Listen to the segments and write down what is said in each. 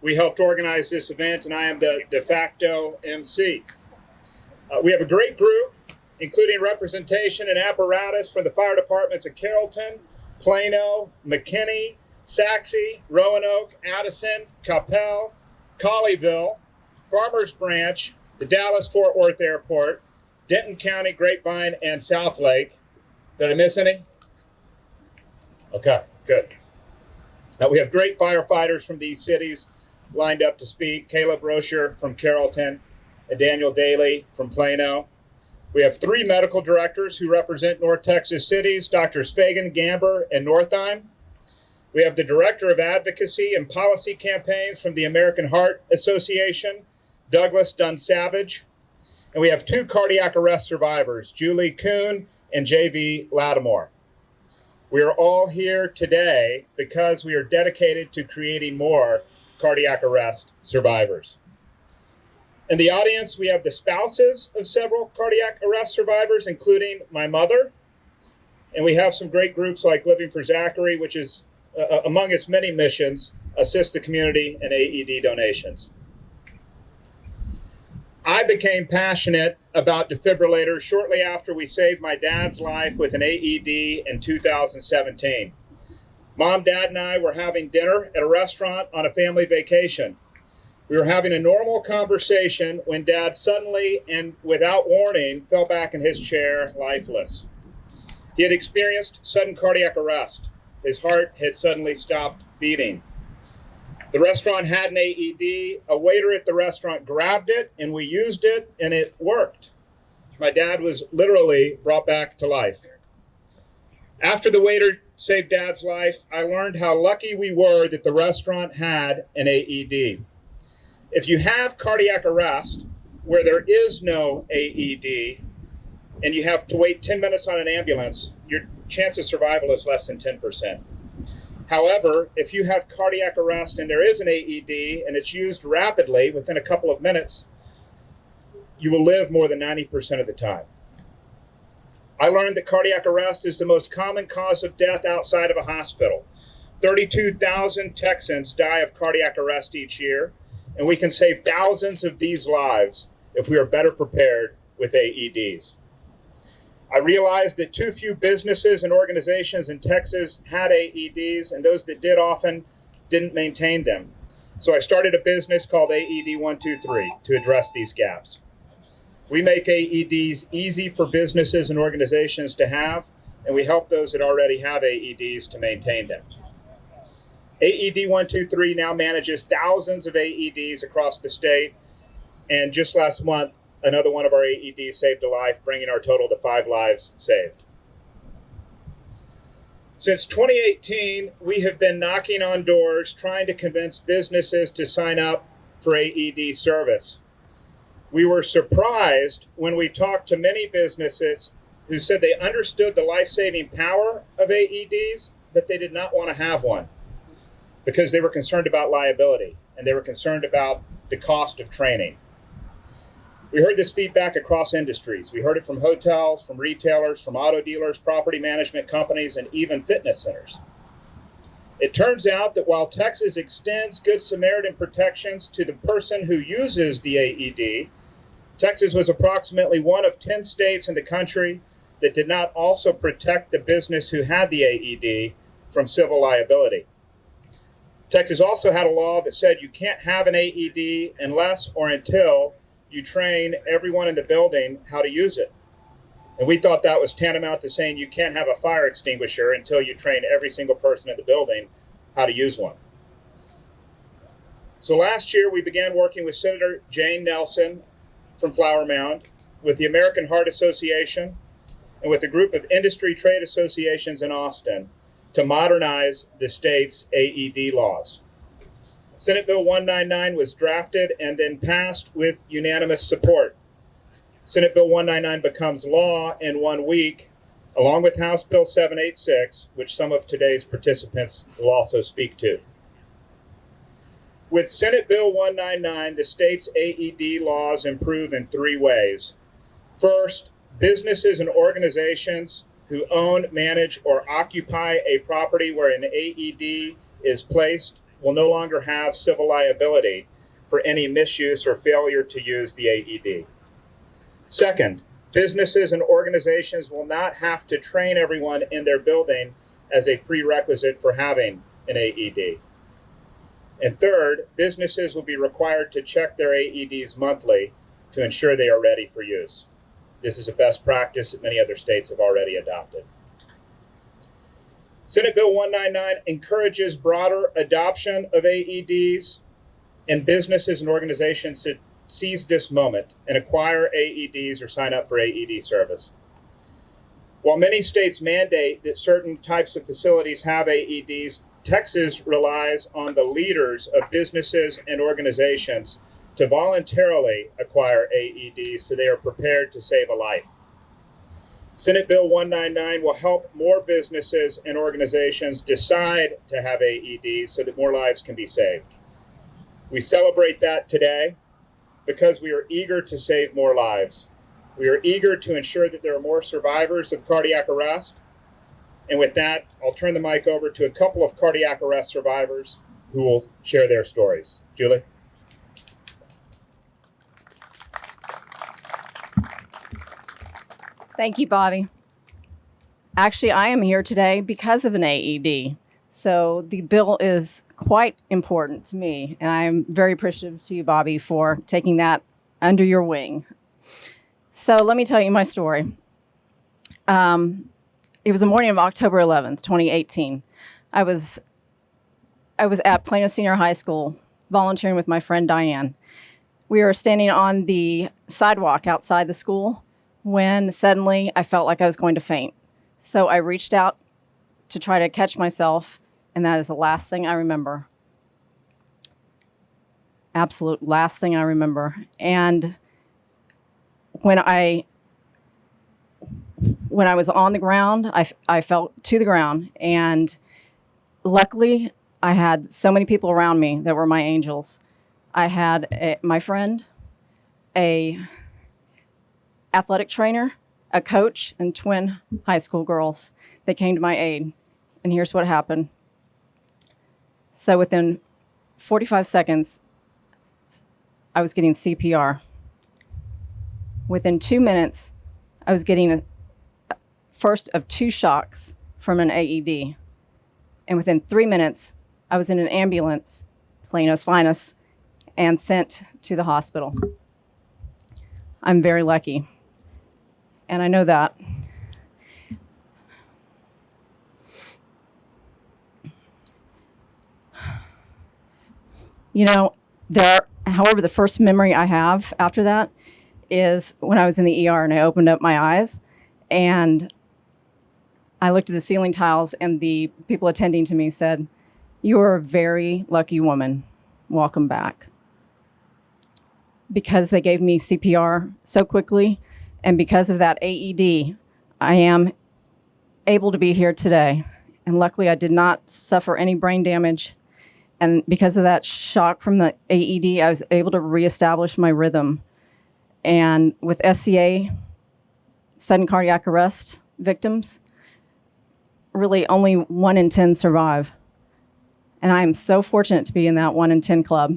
We helped organize this event, and I am the de facto MC. We have a great group, including representation and apparatus from the fire departments of Carrollton, Plano, McKinney, Saxe, Roanoke, Addison, Coppell, Colleyville, Farmers Branch, the Dallas-Fort Worth Airport, Denton County, Grapevine, and Southlake. Did I miss any? Okay, good. Now we have great firefighters from these cities lined up to speak. Caleb Rocher from Carrollton and Daniel Daly from Plano. We have 3 medical directors who represent North Texas cities, Drs. Fagan, Gamber, and Northeim. We have the Director of Advocacy and Policy Campaigns from the American Heart Association, Douglas Dunn Savage. And we have 2 cardiac arrest survivors, Julie Kuhn and J.V. Lattimore. We are all here today because we are dedicated to creating more cardiac arrest survivors. In the audience, we have the spouses of several cardiac arrest survivors, including my mother. And we have some great groups like Living for Zachary, which is, among its many missions, assist the community in AED donations. I became passionate about defibrillators shortly after we saved my dad's life with an AED in 2017. Mom, Dad, and I were having dinner at a restaurant on a family vacation. We were having a normal conversation when Dad suddenly and without warning fell back in his chair, lifeless. He had experienced sudden cardiac arrest. His heart had suddenly stopped beating. The restaurant had an AED. A waiter at the restaurant grabbed it, and we used it, and it worked. My dad was literally brought back to life. After the waiter saved Dad's life, I learned how lucky we were that the restaurant had an AED. If you have cardiac arrest where there is no AED and you have to wait 10 minutes on an ambulance, your chance of survival is less than 10%. However, if you have cardiac arrest and there is an AED and it's used rapidly within a couple of minutes, you will live more than 90% of the time. I learned that cardiac arrest is the most common cause of death outside of a hospital. 32,000 Texans die of cardiac arrest each year, and we can save thousands of these lives if we are better prepared with AEDs. I realized that too few businesses and organizations in Texas had AEDs, and those that did often didn't maintain them. So I started a business called AED 123 to address these gaps. We make AEDs easy for businesses and organizations to have, and we help those that already have AEDs to maintain them. AED 123 now manages thousands of AEDs across the state, and just last month, another one of our AEDs saved a life, bringing our total to 5 lives saved. Since 2018, we have been knocking on doors trying to convince businesses to sign up for AED service. We were surprised when we talked to many businesses who said they understood the life-saving power of AEDs, but they did not want to have one because they were concerned about liability and they were concerned about the cost of training. We heard this feedback across industries. We heard it from hotels, from retailers, from auto dealers, property management companies, and even fitness centers. It turns out that while Texas extends Good Samaritan protections to the person who uses the AED, Texas was approximately one of 10 states in the country that did not also protect the business who had the AED from civil liability. Texas also had a law that said you can't have an AED unless or until you train everyone in the building how to use it. And we thought that was tantamount to saying you can't have a fire extinguisher until you train every single person in the building how to use one. So last year, we began working with Senator Jane Nelson from Flower Mound, with the American Heart Association, and with a group of industry trade associations in Austin to modernize the state's AED laws. Senate Bill 199 was drafted and then passed with unanimous support. Senate Bill 199 becomes law in 1 week, along with House Bill 786, which some of today's participants will also speak to. With Senate Bill 199, the state's AED laws improve in 3 ways. First, businesses and organizations who own, manage, or occupy a property where an AED is placed will no longer have civil liability for any misuse or failure to use the AED. Second, businesses and organizations will not have to train everyone in their building as a prerequisite for having an AED. And third, businesses will be required to check their AEDs monthly to ensure they are ready for use. This is a best practice that many other states have already adopted. Senate Bill 199 encourages broader adoption of AEDs, and businesses and organizations should seize this moment and acquire AEDs or sign up for AED service. While many states mandate that certain types of facilities have AEDs, Texas relies on the leaders of businesses and organizations to voluntarily acquire AEDs so they are prepared to save a life. Senate Bill 199 will help more businesses and organizations decide to have AEDs so that more lives can be saved. We celebrate that today because we are eager to save more lives. We are eager to ensure that there are more survivors of cardiac arrest. And with that, I'll turn the mic over to a couple of cardiac arrest survivors who will share their stories. Julie? Thank you, Bobby. Actually, I am here today because of an AED. So the bill is quite important to me, and I'm very appreciative to you, Bobby, for taking that under your wing. So let me tell you my story. It was the morning of October 11th, 2018. I was at Plano Senior High School volunteering with my friend Diane. We were standing on the sidewalk outside the school when suddenly I felt like I was going to faint. So I reached out to try to catch myself, and that is the last thing I remember. Absolute last thing I remember. And when I was on the ground, I fell to the ground, and luckily I had so many people around me that were my angels. I had my friend, a athletic trainer, a coach, and twin high school girls that came to my aid. And here's what happened. So within 45 seconds, I was getting CPR. Within 2 minutes, I was getting a first of 2 shocks from an AED. And within 3 minutes, I was in an ambulance, Plano's finest, and sent to the hospital. I'm very lucky. And I know that. You know, however, the first memory I have after that is when I was in the ER and I opened up my eyes and I looked at the ceiling tiles, and the people attending to me said, "You are a very lucky woman. Welcome back." Because they gave me CPR so quickly, and because of that AED, I am able to be here today. And luckily, I did not suffer any brain damage. And because of that shock from the AED, I was able to reestablish my rhythm. And with SCA, sudden cardiac arrest victims, really only 1 in 10 survive. And I am so fortunate to be in that 1 in 10 club.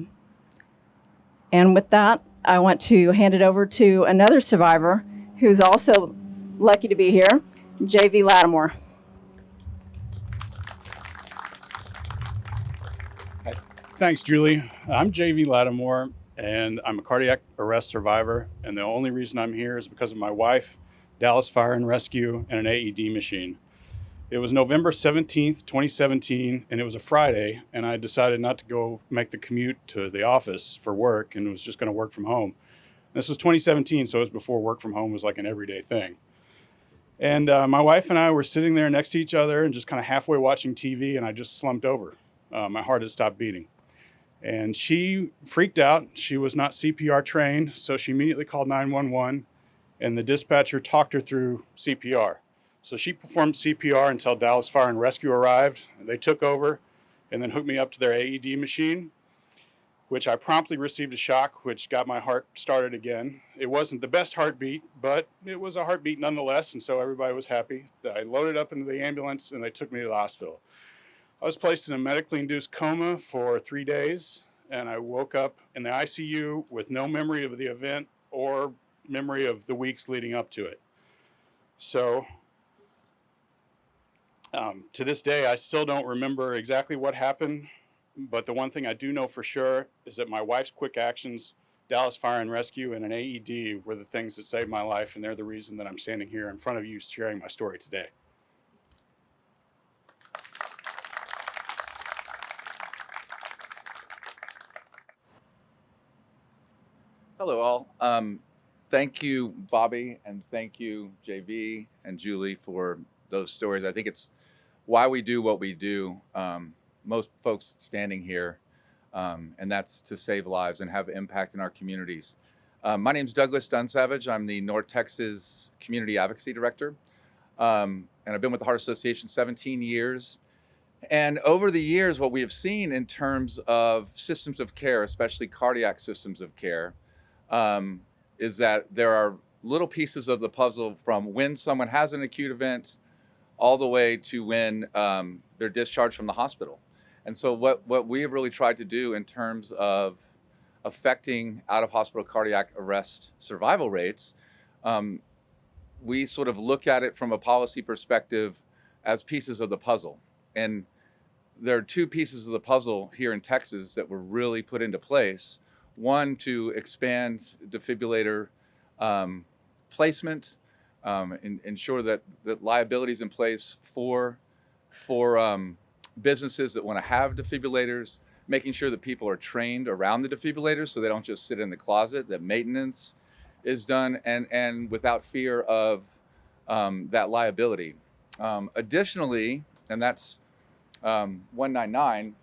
And with that, I want to hand it over to another survivor who's also lucky to be here, J.V. Lattimore. Thanks, Julie. I'm J.V. Lattimore, and I'm a cardiac arrest survivor. And the only reason I'm here is because of my wife, Dallas Fire and Rescue, and an AED machine. It was November 17th, 2017, and it was a Friday, and I decided not to go make the commute to the office for work and was just going to work from home. This was 2017, so it was before work from home was like an everyday thing. And my wife and I were sitting there next to each other and just kind of halfway watching TV, and I just slumped over. My heart had stopped beating. And she freaked out. She was not CPR trained, so she immediately called 911, and the dispatcher talked her through CPR. So she performed CPR until Dallas Fire and Rescue arrived. They took over and then hooked me up to their AED machine, which I promptly received a shock, which got my heart started again. It wasn't the best heartbeat, but it was a heartbeat nonetheless, and so everybody was happy. I loaded up into the ambulance, and they took me to the hospital. I was placed in a medically induced coma for 3 days, and I woke up in the ICU with no memory of the event or memory of the weeks leading up to it. So to this day, I still don't remember exactly what happened, but the one thing I do know for sure is that my wife's quick actions, Dallas Fire and Rescue, and an AED were the things that saved my life, and they're the reason that I'm standing here in front of you sharing my story today. Hello, all. Thank you, Bobby, and thank you, JV and Julie, for those stories. I think it's why we do what we do. Most folks standing here, and that's to save lives and have impact in our communities. My name is Douglas Dunsavage. I'm the North Texas Community Advocacy Director, and I've been with the Heart Association 17 years. And over the years, what we have seen in terms of systems of care, especially cardiac systems of care, is that there are little pieces of the puzzle from when someone has an acute event all the way to when they're discharged from the hospital. And so what we have really tried to do in terms of affecting out-of-hospital cardiac arrest survival rates, we sort of look at it from a policy perspective as pieces of the puzzle. And there are two pieces of the puzzle here in Texas that were really put into place. One, to expand defibrillator placement, ensure that liability is in place for businesses that want to have defibrillators, making sure that people are trained around the defibrillators so they don't just sit in the closet, that maintenance is done, and without fear of that liability. Additionally, and that's 199,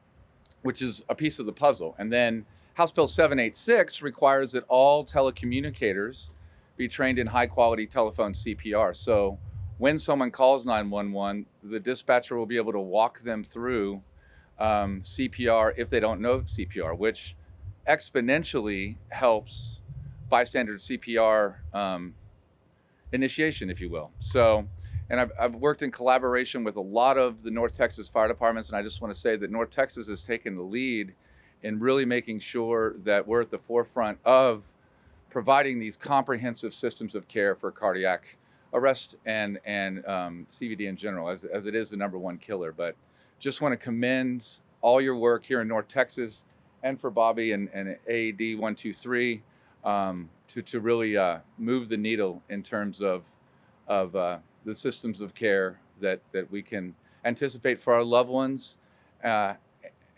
which is a piece of the puzzle. And then House Bill 786 requires that all telecommunicators be trained in high quality telephone CPR. So when someone calls 911, the dispatcher will be able to walk them through CPR if they don't know CPR, which exponentially helps bystander CPR initiation, if you will. So, and I've worked in collaboration with a lot of the North Texas fire departments, and I just want to say that North Texas has taken the lead in really making sure that we're at the forefront of providing these comprehensive systems of care for cardiac arrest and CVD in general, as it is the #1 killer. But just want to commend all your work here in North Texas, and for Bobby and AED 123 to really move the needle in terms of the systems of care that we can anticipate for our loved ones,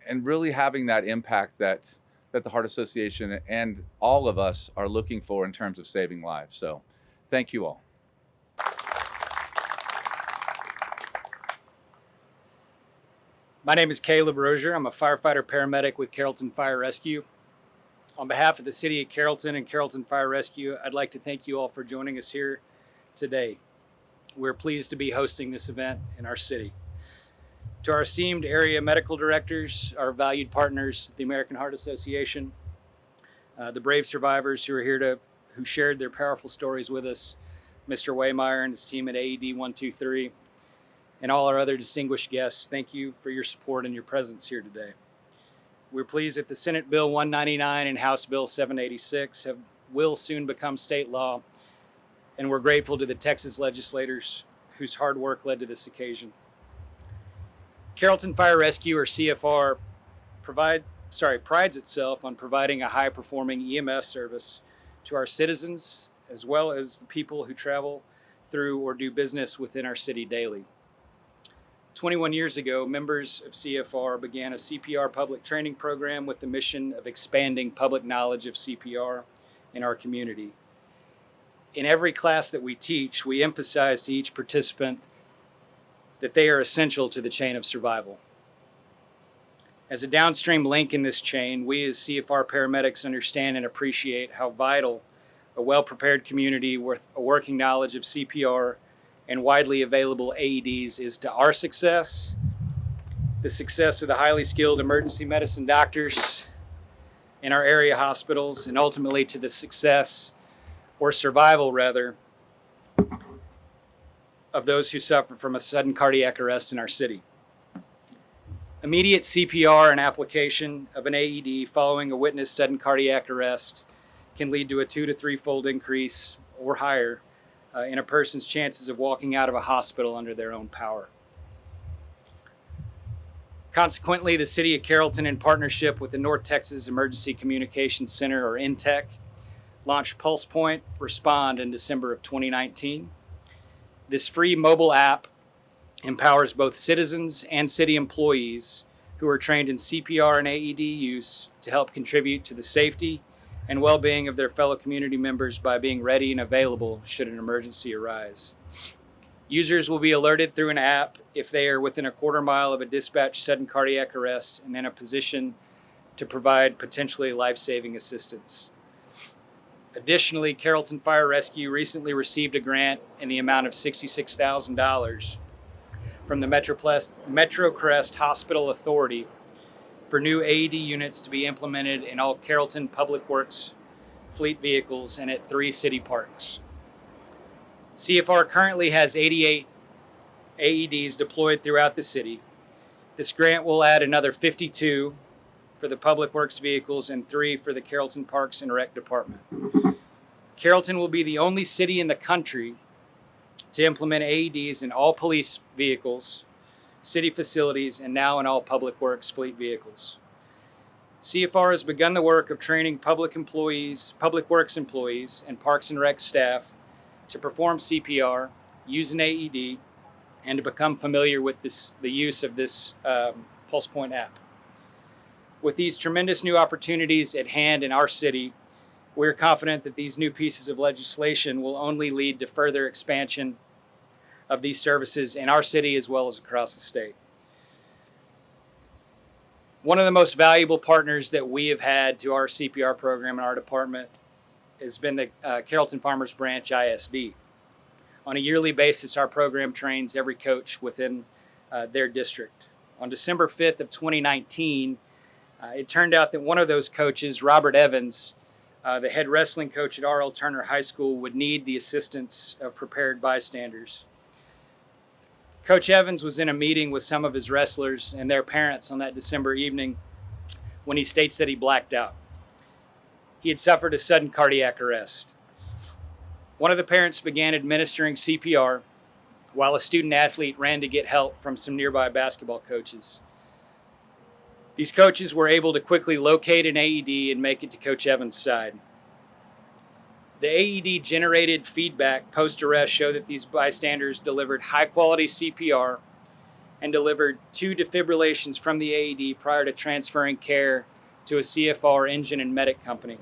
and really having that impact that the Heart Association and all of us are looking for in terms of saving lives. So thank you all. My name is Caleb Rozier. I'm a firefighter paramedic with Carrollton Fire Rescue. On behalf of the City of Carrollton and Carrollton Fire Rescue, I'd like to thank you all for joining us here today. We're pleased to be hosting this event in our city. To our esteemed area medical directors, our valued partners, the American Heart Association, the brave survivors who are here who shared their powerful stories with us, Mr. Waymeyer and his team at AED 123, and all our other distinguished guests, thank you for your support and your presence here today. We're pleased that the Senate Bill 199 and House Bill 786 will soon become state law, and we're grateful to the Texas legislators whose hard work led to this occasion. Carrollton Fire Rescue, or CFR, prides itself on providing a high-performing EMS service to our citizens, as well as the people who travel through or do business within our city daily. 21 years ago, members of CFR began a CPR public training program with the mission of expanding public knowledge of CPR in our community. In every class that we teach, we emphasize to each participant that they are essential to the chain of survival. As a downstream link in this chain, we as CFR paramedics understand and appreciate how vital a well-prepared community with a working knowledge of CPR and widely available AEDs is to our success, the success of the highly skilled emergency medicine doctors in our area hospitals, and ultimately to the success, or survival rather, of those who suffer from a sudden cardiac arrest in our city. Immediate CPR and application of an AED following a witness sudden cardiac arrest can lead to a 2 to 3-fold increase or higher in a person's chances of walking out of a hospital under their own power. Consequently, the City of Carrollton, in partnership with the North Texas Emergency Communications Center, or NTEC, launched Pulse Point Respond in December of 2019. This free mobile app empowers both citizens and city employees who are trained in CPR and AED use to help contribute to the safety and well-being of their fellow community members by being ready and available should an emergency arise. Users will be alerted through an app if they are within a quarter mile of a dispatched sudden cardiac arrest and in a position to provide potentially life-saving assistance. Additionally, Carrollton Fire Rescue recently received a grant in the amount of $66,000 from the MetroCrest Hospital Authority for new AED units to be implemented in all Carrollton Public Works fleet vehicles and at 3 city parks. CFR currently has 88 AEDs deployed throughout the city. This grant will add another 52 for the Public Works vehicles and 3 for the Carrollton Parks and Rec Department. Carrollton will be the only city in the country to implement AEDs in all police vehicles, city facilities, and now in all Public Works fleet vehicles. CFR has begun the work of training Public Works employees, and Parks and Rec staff to perform CPR, use an AED, and to become familiar with the use of this Pulse Point app. With these tremendous new opportunities at hand in our city, we're confident that these new pieces of legislation will only lead to further expansion of these services in our city as well as across the state. One of the most valuable partners that we have had to our CPR program in our department has been the Carrollton Farmers Branch ISD. On a yearly basis, our program trains every coach within their district. On December 5th of 2019, it turned out that one of those coaches, Robert Evans, the head wrestling coach at R.L. Turner High School, would need the assistance of prepared bystanders. Coach Evans was in a meeting with some of his wrestlers and their parents on that December evening when he states that he blacked out. He had suffered a sudden cardiac arrest. One of the parents began administering CPR while a student athlete ran to get help from some nearby basketball coaches. These coaches were able to quickly locate an AED and make it to Coach Evans' side. The AED generated feedback post-arrest showed that these bystanders delivered high-quality CPR and delivered 2 defibrillations from the AED prior to transferring care to a CFR engine and medic company.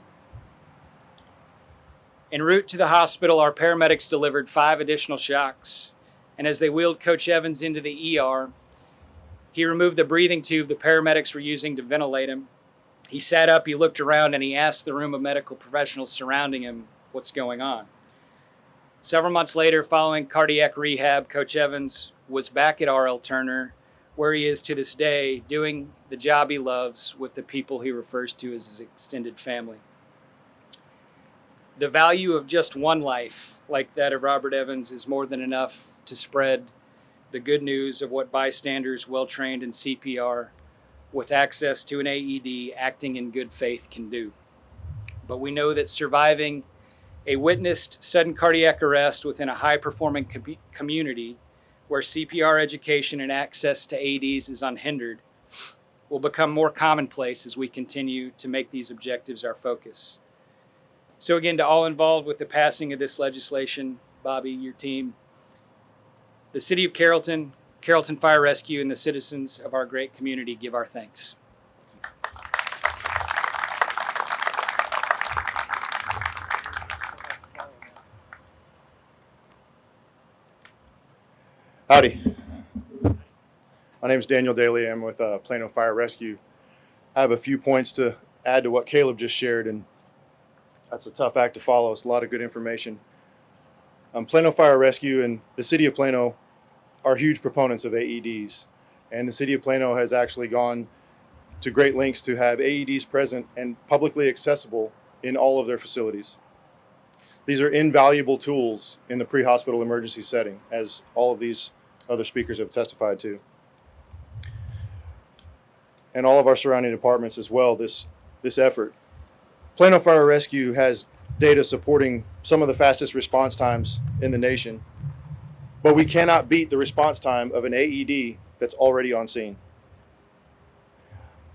En route to the hospital, our paramedics delivered 5 additional shocks, and as they wheeled Coach Evans into the ER, he removed the breathing tube the paramedics were using to ventilate him. He sat up, he looked around, and he asked the room of medical professionals surrounding him what's going on. Several months later, following cardiac rehab, Coach Evans was back at R.L. Turner, where he is to this day, doing the job he loves with the people he refers to as his extended family. The value of just one life, like that of Robert Evans, is more than enough to spread the good news of what bystanders well-trained in CPR with access to an AED acting in good faith can do. But we know that surviving a witnessed sudden cardiac arrest within a high-performing community where CPR education and access to AEDs is unhindered will become more commonplace as we continue to make these objectives our focus. So again, to all involved with the passing of this legislation, Bobby, your team, the City of Carrollton, Carrollton Fire Rescue, and the citizens of our great community give our thanks. Howdy. My name is Daniel Daly. I'm with Plano Fire Rescue. I have a few points to add to what Caleb just shared, and that's a tough act to follow. It's a lot of good information. Plano Fire Rescue and the City of Plano are huge proponents of AEDs, and the City of Plano has actually gone to great lengths to have AEDs present and publicly accessible in all of their facilities. These are invaluable tools in the pre-hospital emergency setting, as all of these other speakers have testified to. and all of our surrounding departments as well this effort. Plano Fire Rescue has data supporting some of the fastest response times in the nation, but we cannot beat the response time of an AED that's already on scene.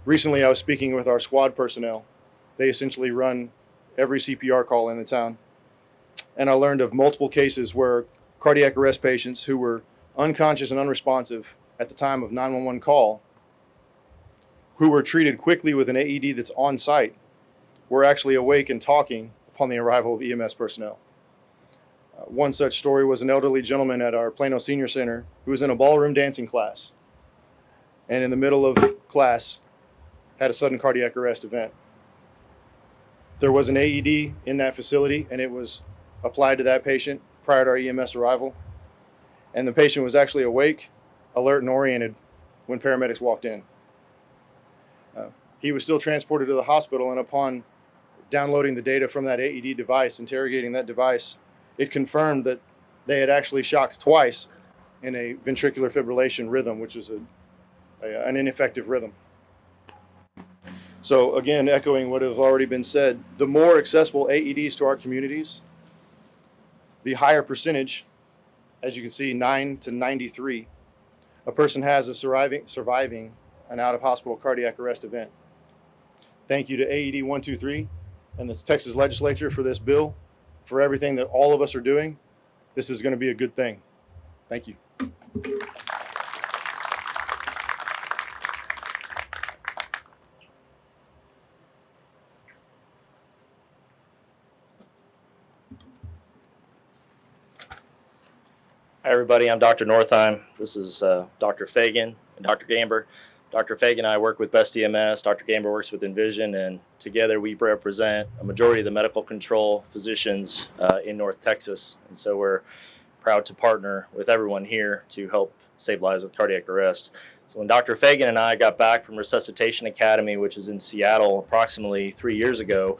Recently, I was speaking with our squad personnel. They essentially run every CPR call in the town. And I learned of multiple cases where cardiac arrest patients who were unconscious and unresponsive at the time of 911 call, who were treated quickly with an AED that's on site, were actually awake and talking upon the arrival of EMS personnel. One such story was an elderly gentleman at our Plano Senior Center who was in a ballroom dancing class, and in the middle of class had a sudden cardiac arrest event. There was an AED in that facility, and it was applied to that patient prior to our EMS arrival. And the patient was actually awake, alert, and oriented when paramedics walked in. He was still transported to the hospital, and upon downloading the data from that AED device, interrogating that device, it confirmed that they had actually shocked twice in a ventricular fibrillation rhythm, which is an ineffective rhythm. So again, echoing what has already been said, the more accessible AEDs to our communities, the higher percentage, as you can see, 9 to 93, a person has of surviving an out-of-hospital cardiac arrest event. Thank you to AED 123 and the Texas legislature for this bill, for everything that all of us are doing. This is going to be a good thing. Thank you. Hi, everybody. I'm Dr. Northeim. This is Dr. Fagan and Dr. Gamber. Dr. Fagan and I work with Best EMS. Dr. Gamber works with Envision, and together we represent a majority of the medical control physicians in North Texas. And so we're proud to partner with everyone here to help save lives with cardiac arrest. So when Dr. Fagan and I got back from Resuscitation Academy, which is in Seattle approximately 3 years ago,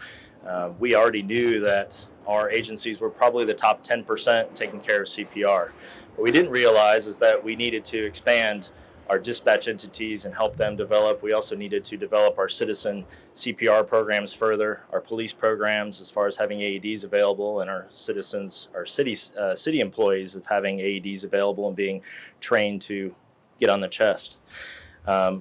we already knew that our agencies were probably the top 10% taking care of CPR. What we didn't realize is that we needed to expand our dispatch entities and help them develop. We also needed to develop our citizen CPR programs further, our police programs as far as having AEDs available, and our citizens, our city employees of having AEDs available and being trained to get on the chest.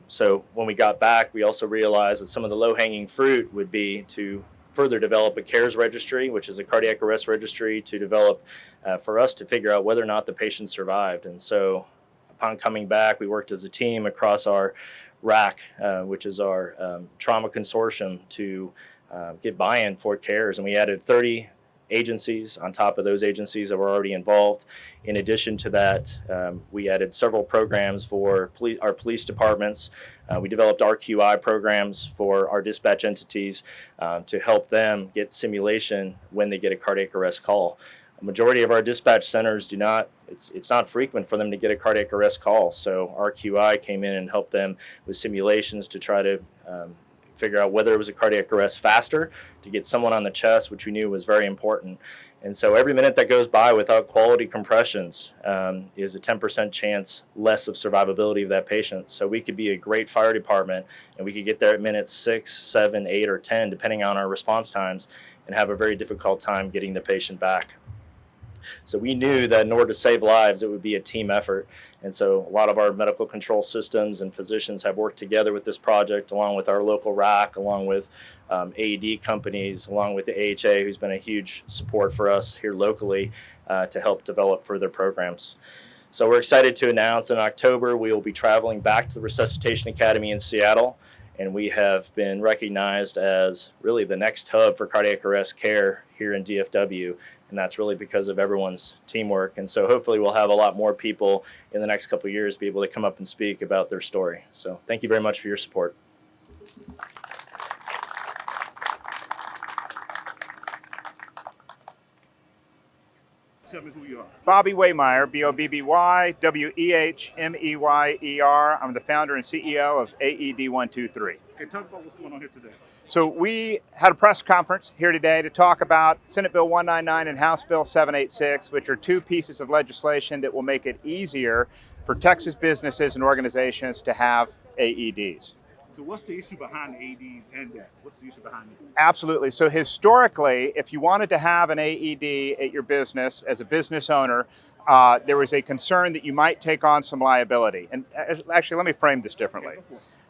So when we got back, we also realized that some of the low-hanging fruit would be to further develop a CARES registry, which is a cardiac arrest registry, to develop for us to figure out whether or not the patient survived. And so upon coming back, we worked as a team across our RAC, which is our trauma consortium, to get buy-in for CARES. And we added 30 agencies on top of those agencies that were already involved. In addition to that, we added several programs for our police departments. We developed RQI programs for our dispatch entities to help them get simulation when they get a cardiac arrest call. A majority of our dispatch centers do not, it's not frequent for them to get a cardiac arrest call. So RQI came in and helped them with simulations to try to figure out whether it was a cardiac arrest faster, to get someone on the chest, which we knew was very important. And so every minute that goes by without quality compressions is a 10% chance less of survivability of that patient. So we could be a great fire department, and we could get there at minutes 6, 7, 8, or 10, depending on our response times, and have a very difficult time getting the patient back. So we knew that in order to save lives, it would be a team effort. And so a lot of our medical control systems and physicians have worked together with this project, along with our local RAC, along with AED companies, along with the AHA, who's been a huge support for us here locally to help develop further programs. So we're excited to announce in October we will be traveling back to the Resuscitation Academy in Seattle, and we have been recognized as really the next hub for cardiac arrest care here in DFW. And that's really because of everyone's teamwork. And so hopefully we'll have a lot more people in the next couple of years be able to come up and speak about their story. So thank you very much for your support. Tell me who you are. Bobby Wehmeyer, B-O-B-B-Y, W-E-H-M-E-Y-E-R. I'm the founder and CEO of AED 123. Okay, talk about what's going on here today. So we had a press conference here today to talk about Senate Bill 199 and House Bill 786, which are two pieces of legislation that will make it easier for Texas businesses and organizations to have AEDs. So what's the issue behind the AEDs and that? What's the issue behind it? Absolutely. So historically, if you wanted to have an AED at your business as a business owner, there was a concern that you might take on some liability. And actually, let me frame this differently.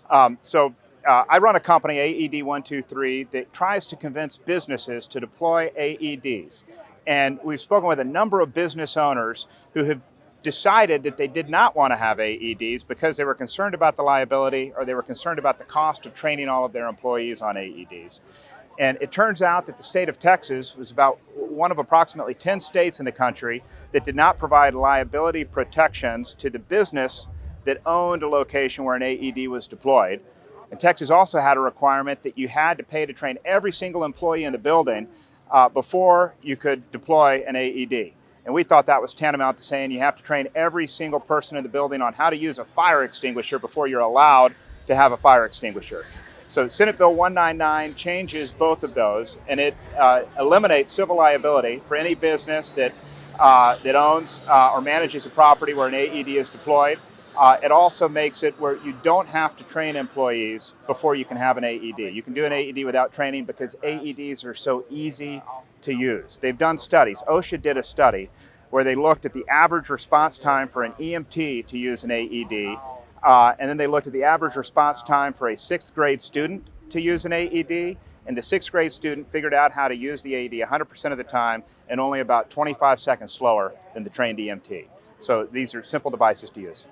I run a company, AED 123, that tries to convince businesses to deploy AEDs. And we've spoken with a number of business owners who have decided that they did not want to have AEDs because they were concerned about the liability or they were concerned about the cost of training all of their employees on AEDs. And it turns out that the state of Texas was about one of approximately 10 states in the country that did not provide liability protections to the business that owned a location where an AED was deployed. And Texas also had a requirement that you had to pay to train every single employee in the building before you could deploy an AED. And we thought that was tantamount to saying you have to train every single person in the building on how to use a fire extinguisher before you're allowed to have a fire extinguisher. So Senate Bill 199 changes both of those, and it eliminates civil liability for any business that owns or manages a property where an AED is deployed. It also makes it where you don't have to train employees before you can have an AED. You can do an AED without training because AEDs are so easy to use. They've done studies. OSHA did a study where they looked at the average response time for an EMT to use an AED, and then they looked at the average response time for a 6th grade student to use an AED, and the 6th grade student figured out how to use the AED 100% of the time and only about 25 seconds slower than the trained EMT. So these are simple devices to use.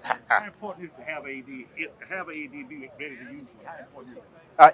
How important is it to have AED? Have AED be ready to use? How important is it?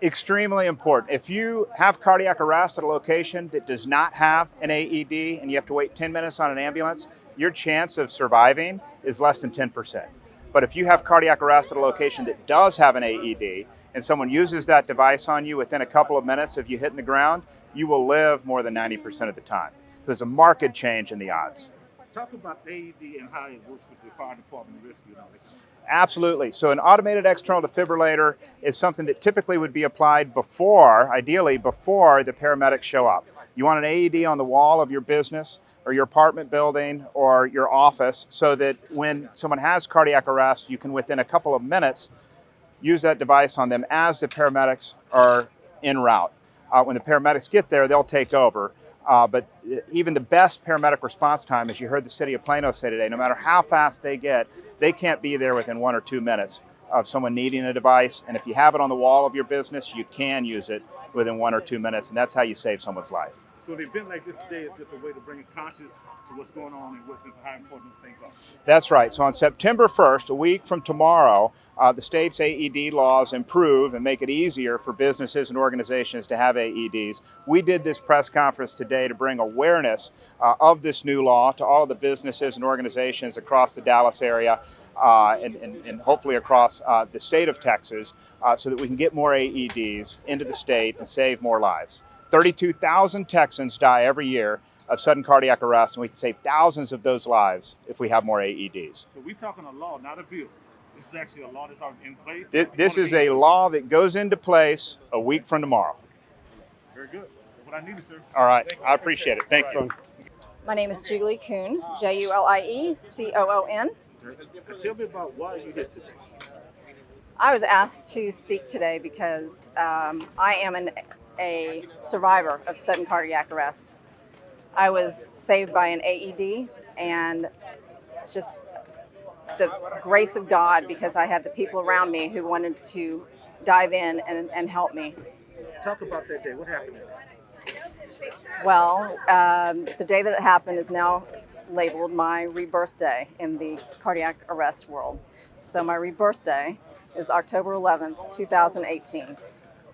Extremely important. If you have cardiac arrest at a location that does not have an AED and you have to wait 10 minutes on an ambulance, your chance of surviving is less than 10%. But if you have cardiac arrest at a location that does have an AED and someone uses that device on you within a couple of minutes of you hitting the ground, you will live more than 90% of the time. So there's a marked change in the odds. Talk about AED and how it works with the fire department and rescue and all that. Absolutely. So an automated external defibrillator is something that typically would be applied before, ideally before the paramedics show up. You want an AED on the wall of your business or your apartment building or your office so that when someone has cardiac arrest, you can within a couple of minutes use that device on them as the paramedics are en route. When the paramedics get there, they'll take over. But even the best paramedic response time, as you heard the city of Plano say today, no matter how fast they get, they can't be there within 1 or 2 minutes of someone needing a device. And if you have it on the wall of your business, you can use it within 1 or 2 minutes, and that's how you save someone's life. So an event like this today is just a way to bring conscious to what's going on and how important things are. That's right. So on September 1st, a week from tomorrow, the state's AED laws improve and make it easier for businesses and organizations to have AEDs. We did this press conference today to bring awareness of this new law to all of the businesses and organizations across the Dallas area and hopefully across the state of Texas so that we can get more AEDs into the state and save more lives. 32,000 Texans die every year of sudden cardiac arrest, and we can save thousands of those lives if we have more AEDs. So we're talking a law, not a bill. This is actually a law that's already in place. This is a law that goes into place a week from tomorrow. Very good. That's what I needed, sir. All right. I appreciate it. Thank you. My name is Julie Kuhn, Juliecoon. Tell me about why you here today. I was asked to speak today because I am a survivor of sudden cardiac arrest. I was saved by an AED and just the grace of God because I had the people around me who wanted to dive in and help me. Talk about that day. What happened there? Well, the day that it happened is now labeled my rebirth day in the cardiac arrest world. So my rebirth day is October 11th, 2018.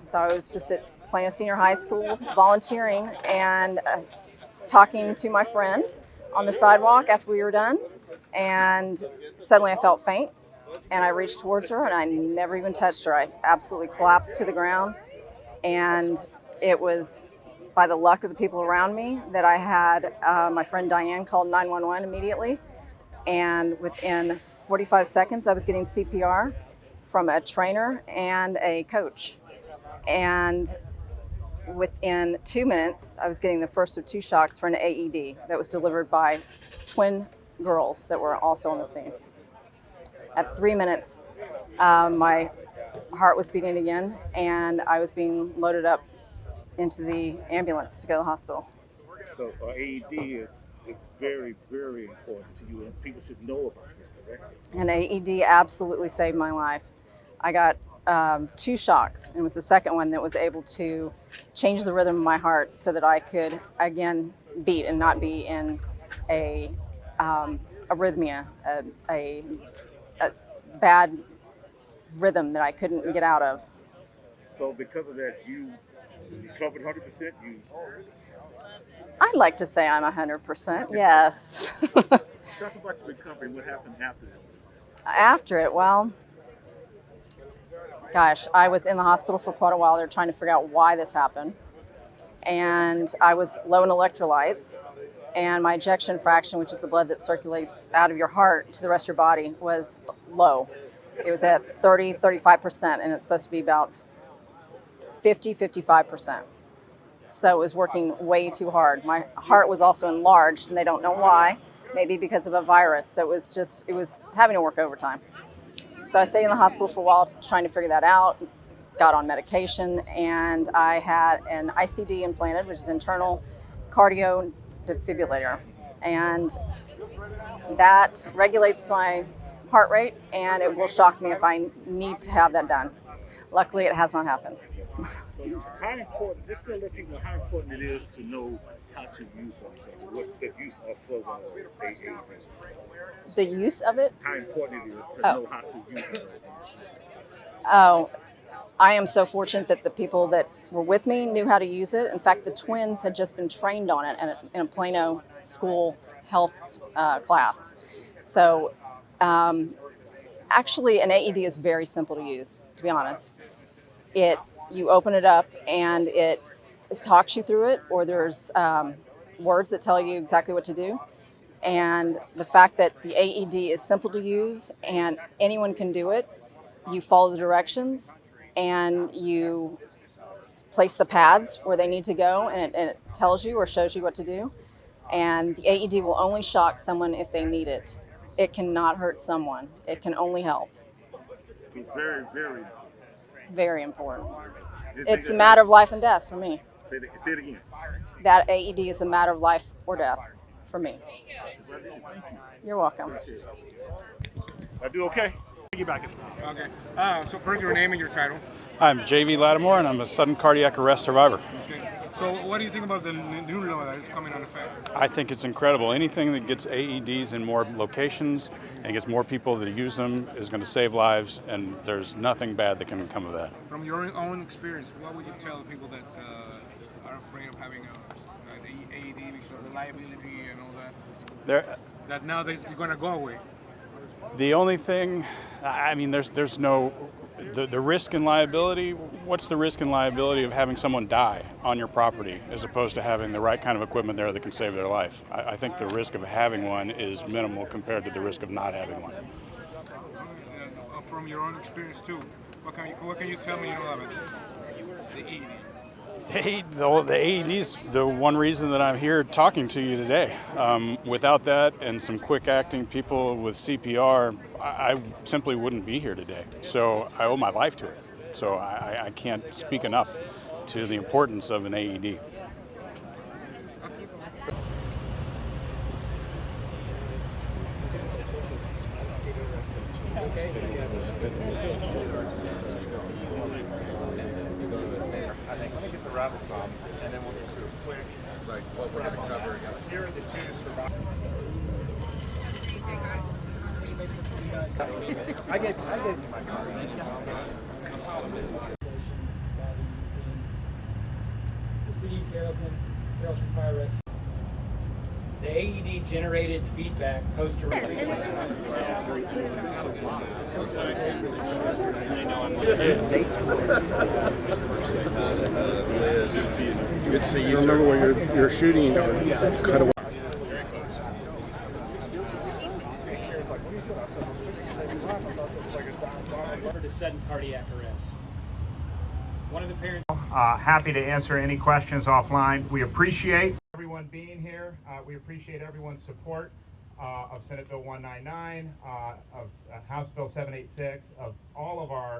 So I was just at Plano Senior High School volunteering and talking to my friend on the sidewalk after we were done. And suddenly I felt faint and I reached towards her and I never even touched her. I absolutely collapsed to the ground. And it was by the luck of the people around me that I had my friend Diane called 911 immediately. And within 45 seconds, I was getting CPR from a trainer and a coach. And within 2 minutes, I was getting the first of 2 shocks for an AED that was delivered by twin girls that were also on the scene. At 3 minutes, my heart was beating again, and I was being loaded up into the ambulance to go to the hospital. So AED is very, very important to you, and people should know about this, correct? And AED absolutely saved my life. I got 2 shocks, and it was the second one that was able to change the rhythm of my heart so that I could again beat and not be in a arrhythmia, a bad rhythm that I couldn't get out of. So because of that, you recovered 100%. I'd like to say I'm 100%, yes. Talk about the recovery. What happened after that? After it, well, gosh, I was in the hospital for quite a while. They're trying to figure out why this happened. And I was low in electrolytes, and my ejection fraction, which is the blood that circulates out of your heart to the rest of your body, was low. It was at 35%, and it's supposed to be about 55%. So it was working way too hard. My heart was also enlarged, and they don't know why, maybe because of a virus. So it was having to work overtime. So I stayed in the hospital for a while trying to figure that out, got on medication, and I had an ICD implanted, which is internal cardio defibrillator. And that regulates my heart rate, and it will shock me if I need to have that done. Luckily, it has not happened. So how important, just to let people know how important it is to know how to use one, what the use of flow AED. The use of it? How important it is to know how to use it. Oh, I am so fortunate that the people that were with me knew how to use it. In fact, the twins had just been trained on it in a Plano school health class. So actually, an AED is very simple to use, to be honest. You open it up and it talks you through it, or there's words that tell you exactly what to do. And the fact that the AED is simple to use and anyone can do it, you follow the directions and you place the pads where they need to go, and it tells you or shows you what to do. And the AED will only shock someone if they need it. It cannot hurt someone. It can only help. It's very, very. Very important. It's a matter of life and death for me. Say it again. That AED is a matter of life or death for me. You're welcome. I do okay? Get back in. Okay. So first your name and your title. I'm J.V. Lattimore, and I'm a sudden cardiac arrest survivor. Okay. So what do you think about the new law that is coming on effect? I think it's incredible. Anything that gets AEDs in more locations and gets more people that use them is going to save lives, and there's nothing bad that can come of that. From your own experience, what would you tell people that are afraid of having an AED because of the liability and all that? That now it's going to go away. The only thing, I mean, there's no, the risk and liability, what's the risk and liability of having someone die on your property as opposed to having the right kind of equipment there that can save their life? I think the risk of having one is minimal compared to the risk of not having one. From your own experience too, what can you tell me about the AED? The AED is the one reason that I'm here talking to you today. Without that and some quick acting people with CPR, I simply wouldn't be here today. So I owe my life to it. So I can't speak enough to the importance of an AED. I think let me get the rabbit bomb, and then we'll get through a quick, like what we're going to cover. Here are the Jews I gave you my card. City of Carrollton Fire Rescue. The AED generated feedback post arrest. Good to see you. Remember when you're shooting cut away. To sudden cardiac arrest. One of the parents. Happy to answer any questions offline. We appreciate everyone being here. We appreciate everyone's support. of Senate Bill 199, of House Bill 786, of all of our